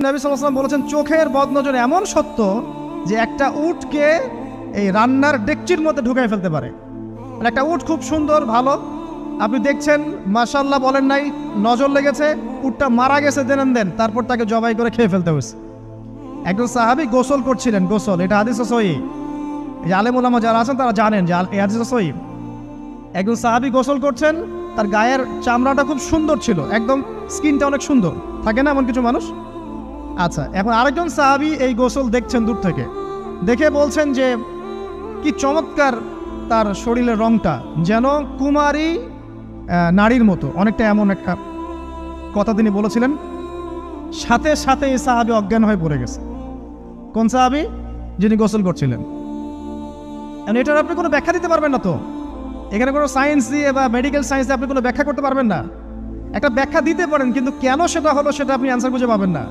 নবী সাল্লাল্লাহু আলাইহি ওয়াসাল্লাম বলেছেন চোখের বদনজর এমন সত্য যে একটা উটকে এই রান্নার ডেকচির মধ্যে ঢুকাই ফেলতে পারে। মানে একটা উট খুব সুন্দর ভালো, আপনি দেখছেন মাশাআল্লাহ বলেন নাই, নজর লেগেছে, উটটা মারা গেছে দেন তারপর তাকে জবাই করে খেয়ে ফেলতে হয়েছে। একজন সাহাবী গোসল করছিলেন, গোসল, এটা হাদিস সহিহ, এই যে আলেম ওলামা যারা আছেন তারা জানেন যে এই হাদিস সহিহ। একজন সাহাবী গোসল করছেন, তার গায়ের চামড়াটা খুব সুন্দর ছিল, একদম স্কিনটা অনেক সুন্দর থাকে না এমন কিছু মানুষ। আচ্ছা, এখন আরেকজন সাহাবী এই গোসল দেখছেন দূর থেকে, দেখে বলছেন যে কি চমৎকার তার শরীরের রংটা, যেন কুমারী নারীর মতো, অনেকটা এমন একটা কথা তিনি বলেছিলেন। সাথে সাথে এই সাহাবী অজ্ঞান হয়ে পড়ে গেছে। কোন সাহাবী? যিনি গোসল করছিলেন। এটার আপনি কোনো ব্যাখ্যা দিতে পারবেন না, তো এখানে কোনো সায়েন্স দিয়ে বা মেডিকেল সায়েন্স দিয়ে আপনি কোনো ব্যাখ্যা করতে পারবেন না। একটা ব্যাখ্যা দিতে পারেন, কিন্তু কেন সেটা হলো সেটা আপনি অ্যান্সার খুঁজে পাবেন না।